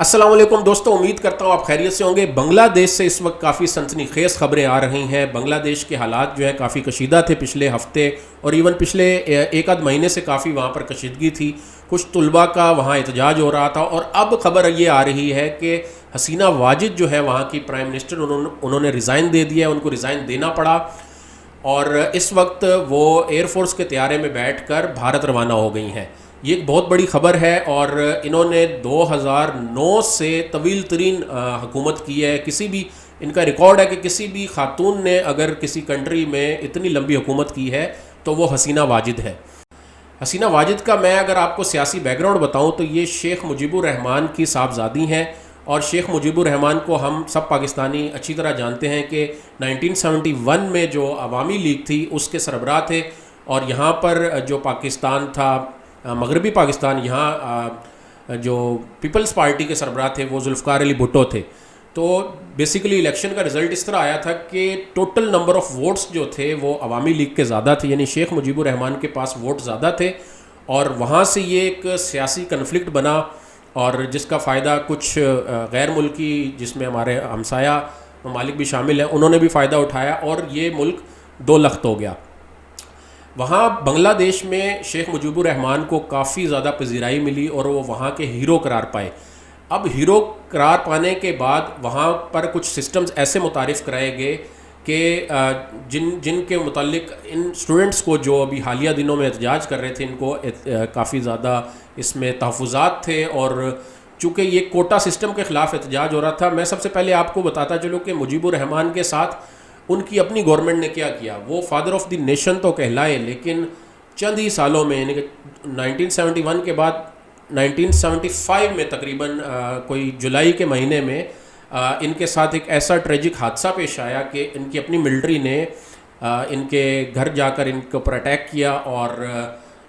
السلام علیکم دوستوں، امید کرتا ہوں آپ خیریت سے ہوں گے۔ بنگلہ دیش سے اس وقت کافی سنسنی خیز خبریں آ رہی ہیں۔ بنگلہ دیش کے حالات جو ہے کافی کشیدہ تھے پچھلے ہفتے، اور ایون پچھلے ایک آدھ مہینے سے کافی وہاں پر کشیدگی تھی۔ کچھ طلباء کا وہاں احتجاج ہو رہا تھا، اور اب خبر یہ آ رہی ہے کہ حسینہ واجد جو ہے وہاں کی پرائم منسٹر، انہوں نے ریزائن دے دیا ہے، ان کو ریزائن دینا پڑا، اور اس وقت وہ ایئر فورس کے طیارے میں بیٹھ کر بھارت روانہ ہو گئی ہیں۔ یہ ایک بہت بڑی خبر ہے، اور انہوں نے 2009 سے طویل ترین حکومت کی ہے۔ کسی بھی ان کا ریکارڈ ہے کہ کسی بھی خاتون نے اگر کسی کنٹری میں اتنی لمبی حکومت کی ہے تو وہ حسینہ واجد ہے۔ حسینہ واجد کا میں اگر آپ کو سیاسی بیک گراؤنڈ بتاؤں تو یہ شیخ مجیب الرحمان کی صاحبزادی ہیں، اور شیخ مجیب الرحمان کو ہم سب پاکستانی اچھی طرح جانتے ہیں کہ 1971 میں جو عوامی لیگ تھی اس کے سربراہ تھے، اور یہاں پر جو پاکستان تھا، مغربی پاکستان، یہاں جو پیپلز پارٹی کے سربراہ تھے وہ ذوالفقار علی بھٹو تھے۔ تو بیسیکلی الیکشن کا رزلٹ اس طرح آیا تھا کہ ٹوٹل نمبر آف ووٹس جو تھے وہ عوامی لیگ کے زیادہ تھے، یعنی شیخ مجیب الرحمان کے پاس ووٹ زیادہ تھے، اور وہاں سے یہ ایک سیاسی کنفلکٹ بنا، اور جس کا فائدہ کچھ غیر ملکی، جس میں ہمارے ہمسایہ ممالک بھی شامل ہیں، انہوں نے بھی فائدہ اٹھایا، اور یہ ملک دو لخت ہو گیا۔ وہاں بنگلہ دیش میں شیخ مجیب الرحمان کو کافی زیادہ پذیرائی ملی، اور وہ وہاں کے ہیرو قرار پائے۔ اب ہیرو قرار پانے کے بعد وہاں پر کچھ سسٹمز ایسے متعارف کرائے گئے کہ جن کے متعلق ان اسٹوڈنٹس کو جو ابھی حالیہ دنوں میں احتجاج کر رہے تھے، ان کو کافی زیادہ اس میں تحفظات تھے، اور چونکہ یہ کوٹا سسٹم کے خلاف احتجاج ہو رہا تھا۔ میں سب سے پہلے آپ کو بتاتا چلوں کہ مجیب الرحمان کے ساتھ ان کی اپنی گورنمنٹ نے کیا کیا۔ وہ فادر آف دی نیشن تو کہلائے، لیکن چند ہی سالوں میں، یعنی کہ 1971 کے بعد 1975 میں تقریباً کوئی جولائی کے مہینے میں ان کے ساتھ ایک ایسا ٹریجک حادثہ پیش آیا کہ ان کی اپنی ملٹری نے ان کے گھر جا کر ان کے اوپر اٹیک کیا، اور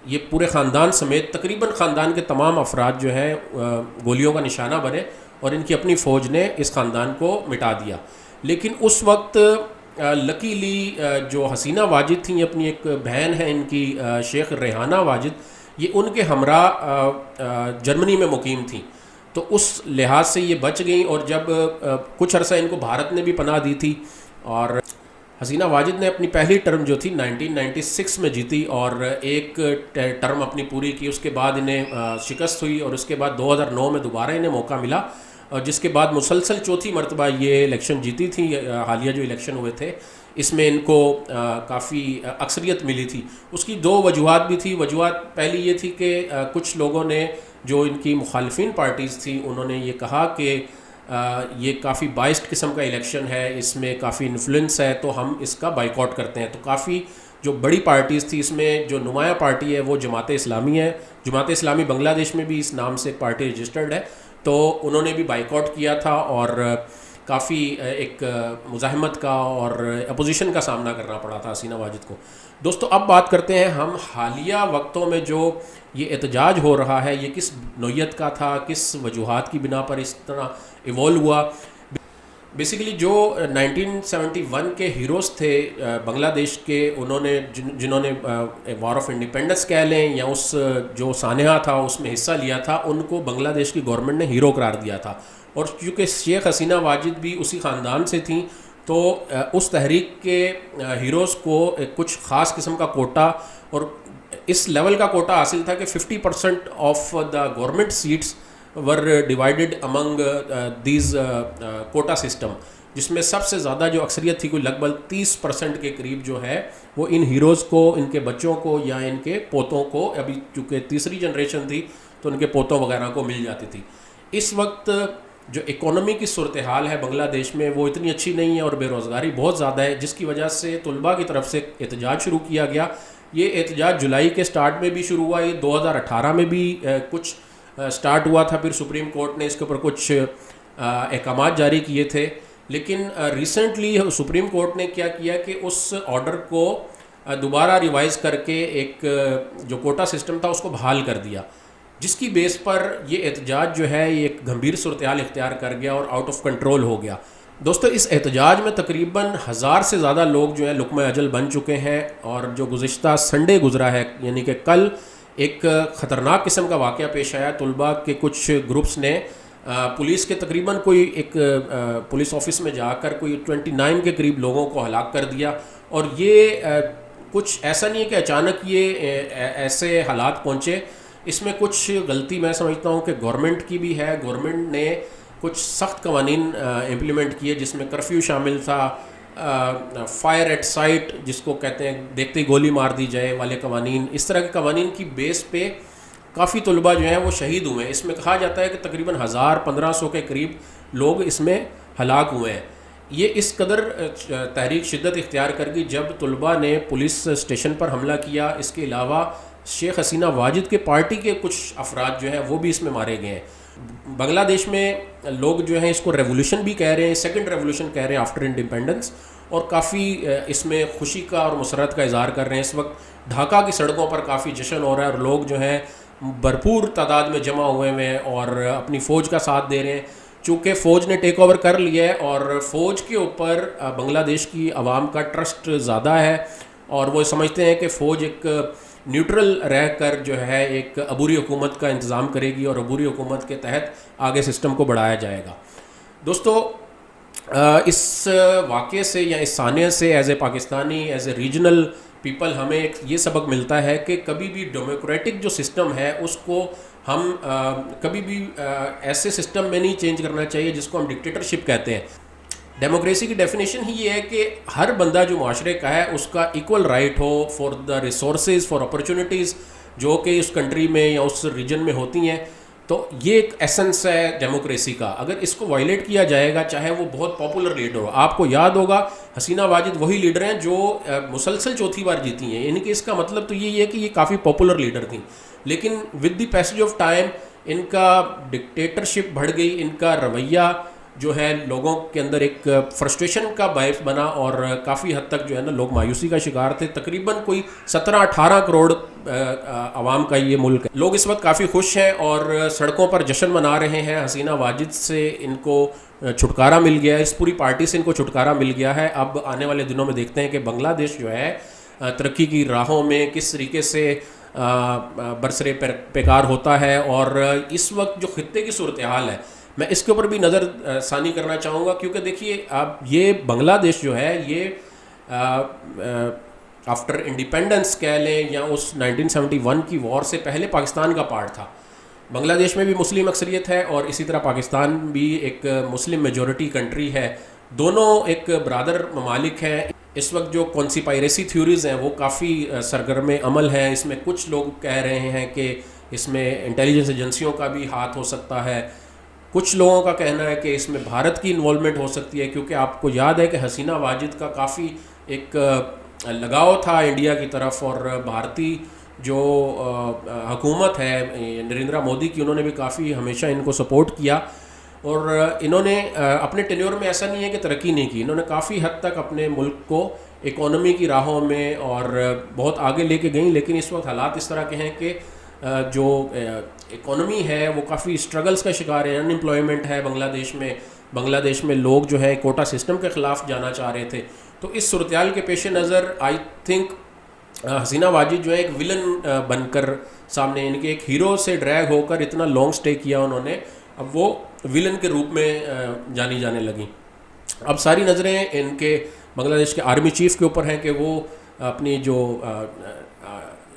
یہ پورے خاندان سمیت تقریباً خاندان کے تمام افراد جو ہیں گولیوں کا نشانہ بنے، اور ان کی اپنی فوج نے اس خاندان کو مٹا دیا۔ لیکن اس وقت لکیلی جو حسینہ واجد تھیں، اپنی ایک بہن ہے ان کی شیخ ریحانہ واجد، یہ ان کے ہمراہ جرمنی میں مقیم تھیں، تو اس لحاظ سے یہ بچ گئیں، اور جب کچھ عرصہ ان کو بھارت نے بھی پناہ دی تھی، اور حسینہ واجد نے اپنی پہلی ٹرم جو تھی 1996 میں جیتی، اور ایک ٹرم اپنی پوری کی، اس کے بعد انہیں شکست ہوئی، اور اس کے بعد 2009 میں دوبارہ انہیں موقع ملا، اور جس کے بعد مسلسل چوتھی مرتبہ یہ الیکشن جیتی تھی۔ حالیہ جو الیکشن ہوئے تھے اس میں ان کو کافی اکثریت ملی تھی۔ اس کی دو وجوہات بھی تھی۔ وجوہات پہلی یہ تھی کہ کچھ لوگوں نے، جو ان کی مخالفین پارٹیز تھیں، انہوں نے یہ کہا کہ یہ کافی بائسڈ قسم کا الیکشن ہے، اس میں کافی انفلوئنس ہے، تو ہم اس کا بائیکاٹ کرتے ہیں۔ تو کافی جو بڑی پارٹیز تھی، اس میں جو نمایاں پارٹی ہے وہ جماعت اسلامی ہے۔ جماعت اسلامی بنگلہ دیش میں بھی اس نام سے ایک پارٹی رجسٹرڈ ہے، تو انہوں نے بھی بائیکاٹ کیا تھا، اور کافی ایک مزاحمت کا اور اپوزیشن کا سامنا کرنا پڑا تھا حسینہ واجد کو۔ دوستو، اب بات کرتے ہیں ہم حالیہ وقتوں میں جو یہ احتجاج ہو رہا ہے، یہ کس نوعیت کا تھا، کس وجوہات کی بنا پر اس طرح ایوالو ہوا۔ بیسیکلی جو 1971 کے ہیروز تھے بنگلہ دیش کے، انہوں نے جنہوں نے وار آف انڈیپینڈنس کہہ لیں یا اس جو سانحہ تھا اس میں حصہ لیا تھا، ان کو بنگلہ دیش کی گورنمنٹ نے ہیرو قرار دیا تھا، اور چونکہ شیخ حسینہ واجد بھی اسی خاندان سے تھیں، تو اس تحریک کے ہیروز کو کچھ خاص قسم کا کوٹا، اور اس لیول کا کوٹا حاصل تھا کہ 50% of the government seats were divided among these quota system, جس میں سب سے زیادہ جو اکثریت تھی، کوئی لگ بھگ 30% کے قریب جو ہے وہ ان ہیروز کو، ان کے بچوں کو یا ان کے پوتوں کو، ابھی چونکہ تیسری جنریشن تھی تو ان کے پوتوں وغیرہ کو مل جاتی تھی۔ اس وقت جو اکانومی کی صورتحال ہے بنگلہ دیش میں وہ اتنی اچھی نہیں ہے، اور بے روزگاری بہت زیادہ ہے، جس کی وجہ سے طلباء کی طرف سے احتجاج شروع کیا گیا۔ یہ احتجاج جولائی کے سٹارٹ میں بھی شروع ہوا، یہ 2018 میں بھی کچھ سٹارٹ ہوا تھا، پھر سپریم کورٹ نے اس کے اوپر کچھ احکامات جاری کیے تھے، لیکن ریسنٹلی سپریم کورٹ نے کیا کیا کہ اس آرڈر کو دوبارہ ریوائز کر کے ایک جو کوٹا سسٹم تھا اس کو بحال کر دیا، جس کی بیس پر یہ احتجاج جو ہے یہ ایک گھمبیر صورتحال اختیار کر گیا اور آؤٹ آف کنٹرول ہو گیا۔ دوستو، اس احتجاج میں تقریباً 1000 سے زیادہ لوگ جو ہیں لقمہ اجل بن چکے ہیں، اور جو گزشتہ سنڈے گزرا ہے، یعنی کہ کل، ایک خطرناک قسم کا واقعہ پیش آیا۔ طلباء کے کچھ گروپس نے پولیس کے تقریباً کوئی ایک پولیس آفس میں جا کر کوئی 29 کے قریب لوگوں کو ہلاک کر دیا. اور یہ کچھ ایسا نہیں ہے کہ اچانک یہ ایسے حالات پہنچے. اس میں کچھ غلطی میں سمجھتا ہوں کہ گورنمنٹ کی بھی ہے. گورنمنٹ نے کچھ سخت قوانین امپلیمنٹ کیے جس میں کرفیو شامل تھا, فائر ایٹ سائٹ جس کو کہتے ہیں دیکھتے ہی گولی مار دی جائے والے قوانین. اس طرح کے قوانین کی بیس پہ کافی طلباء جو ہیں وہ شہید ہوئے ہیں. اس میں کہا جاتا ہے کہ تقریباً 1500 کے قریب لوگ اس میں ہلاک ہوئے ہیں. یہ اس قدر تحریک شدت اختیار کر گئی جب طلباء نے پولیس اسٹیشن پر حملہ کیا. اس کے علاوہ شیخ حسینہ واجد کے پارٹی کے کچھ افراد جو ہیں وہ بھی اس میں مارے گئے ہیں. بنگلہ دیش میں لوگ جو ہیں اس کو ریولوشن بھی کہہ رہے ہیں, سیکنڈ ریولوشن کہہ رہے ہیں آفٹر انڈیپینڈنس, اور کافی اس میں خوشی کا اور مسرت کا اظہار کر رہے ہیں. اس وقت ڈھاکہ کی سڑکوں پر کافی جشن ہو رہا ہے اور لوگ جو ہیں بھرپور تعداد میں جمع ہوئے ہیں اور اپنی فوج کا ساتھ دے رہے ہیں. چونکہ فوج نے ٹیک اوور کر لیا ہے اور فوج کے اوپر بنگلہ دیش کی عوام کا ٹرسٹ زیادہ ہے اور وہ سمجھتے ہیں کہ فوج ایک نیوٹرل رہ کر جو ہے ایک عبوری حکومت کا انتظام کرے گی اور عبوری حکومت کے تحت آگے سسٹم کو بڑھایا جائے گا. دوستو, اس واقعے سے یا اس سانحے سے as a Pakistani, as a regional people ہمیں ایک یہ سبق ملتا ہے کہ کبھی بھی ڈیموکریٹک جو سسٹم ہے اس کو ہم کبھی بھی ایسے سسٹم میں نہیں چینج کرنا چاہیے جس کو ہم ڈکٹیٹرشپ کہتے ہیں. ڈیموکریسی کی ڈیفینیشن ہی یہ ہے کہ ہر بندہ جو معاشرے کا ہے اس کا equal right who for the resources, for opportunities جو کہ اس کنٹری میں یا اس ریجن میں ہوتی ہیں. تو یہ ایک ایسنس ہے ڈیموکریسی کا. اگر اس کو وائلیٹ کیا جائے گا, چاہے وہ بہت پاپولر لیڈر ہو, آپ کو یاد ہوگا حسینہ واجد وہی لیڈر ہیں جو مسلسل چوتھی بار جیتی ہیں, یعنی کہ اس کا مطلب تو یہ ہے کہ یہ کافی پاپولر لیڈر تھیں, لیکن with the passage of time ان کا ڈکٹیٹرشپ بڑھ گئی, ان کا رویہ جو ہے لوگوں کے اندر ایک فرسٹریشن کا باعث بنا اور کافی حد تک جو ہے نا لوگ مایوسی کا شکار تھے. تقریباً کوئی 17-18 کروڑ عوام کا یہ ملک ہے. لوگ اس وقت کافی خوش ہیں اور سڑکوں پر جشن منا رہے ہیں. حسینہ واجد سے ان کو چھٹکارا مل گیا ہے, اس پوری پارٹی سے ان کو چھٹکارا مل گیا ہے. اب آنے والے دنوں میں دیکھتے ہیں کہ بنگلہ دیش جو ہے ترقی کی راہوں میں کس طریقے سے برسر پیکار ہوتا ہے. اور اس وقت جو خطے کی صورتحال ہے میں اس کے اوپر بھی نظر ثانی کرنا چاہوں گا, کیونکہ دیکھیے اب یہ بنگلہ دیش جو ہے یہ آفٹر انڈیپینڈنس کہہ لیں یا اس 1971 کی وار سے پہلے پاکستان کا پارٹ تھا. بنگلہ دیش میں بھی مسلم اکثریت ہے اور اسی طرح پاکستان بھی ایک مسلم میجورٹی کنٹری ہے. دونوں ایک برادر ممالک ہیں. اس وقت جو کانسپائریسی تھیوریز ہیں وہ کافی سرگرم عمل ہیں. اس میں کچھ لوگ کہہ رہے ہیں کہ اس میں انٹیلیجنس ایجنسیوں کا بھی ہاتھ ہو سکتا ہے. کچھ لوگوں کا کہنا ہے کہ اس میں بھارت کی انوالومنٹ ہو سکتی ہے, کیونکہ آپ کو یاد ہے کہ حسینہ واجد کا کافی ایک لگاؤ تھا انڈیا کی طرف, اور بھارتی جو حکومت ہے نریندرا مودی کی, انہوں نے بھی کافی ہمیشہ ان کو سپورٹ کیا. اور انہوں نے اپنے ٹینیور میں ایسا نہیں ہے کہ ترقی نہیں کی, انہوں نے کافی حد تک اپنے ملک کو اکانومی کی راہوں میں اور بہت آگے لے کے گئیں. لیکن اس وقت حالات اس طرح کے ہیں کہ جو اکانومی ہے وہ کافی اسٹرگلز کا شکار ہے. ان امپلائمنٹ ہے بنگلہ دیش میں. بنگلہ دیش میں لوگ جو ہے کوٹا سسٹم کے خلاف جانا چاہ رہے تھے. تو اس صورتحال کے پیش نظر آئی تھنک حسینہ واجد جو ہے ایک ولن بن کر سامنے, ان کے ایک ہیرو سے ڈریگ ہو کر اتنا لانگ سٹے کیا انہوں نے, اب وہ ولن کے روپ میں جانی جانے لگیں. اب ساری نظریں ان کے بنگلہ دیش کے آرمی چیف کے اوپر ہیں کہ وہ اپنی جو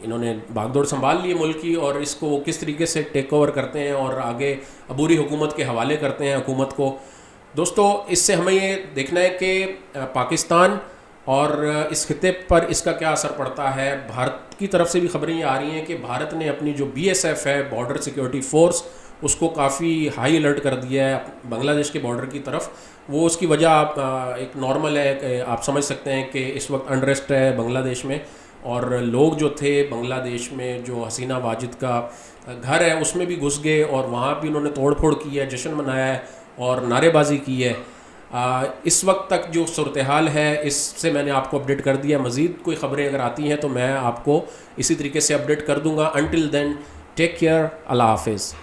انہوں نے باغ دوڑ سنبھال لی ملک کی اور اس کو وہ کس طریقے سے ٹیک اوور کرتے ہیں اور آگے عبوری حکومت کے حوالے کرتے ہیں حکومت کو. دوستو, اس سے ہمیں یہ دیکھنا ہے کہ پاکستان اور اس خطے پر اس کا کیا اثر پڑتا ہے. بھارت کی طرف سے بھی خبریں یہ آ رہی ہیں کہ بھارت نے اپنی جو BSF ہے بارڈر سیکیورٹی فورس, اس کو کافی ہائی الرٹ کر دیا ہے بنگلہ دیش کے بارڈر کی طرف. وہ اس کی وجہ ایک نارمل ہے کہ آپ سمجھ سکتے ہیں کہ اس وقت انریسٹ ہے بنگلہ دیش میں, اور لوگ جو تھے بنگلہ دیش میں جو حسینہ واجد کا گھر ہے اس میں بھی گھس گئے اور وہاں بھی انہوں نے توڑ پھوڑ کی ہے, جشن منایا ہے اور نعرے بازی کی ہے. اس وقت تک جو صورتحال ہے اس سے میں نے آپ کو اپڈیٹ کر دیا. مزید کوئی خبریں اگر آتی ہیں تو میں آپ کو اسی طریقے سے اپڈیٹ کر دوں گا. انٹل دین ٹیک کیئر, اللہ حافظ.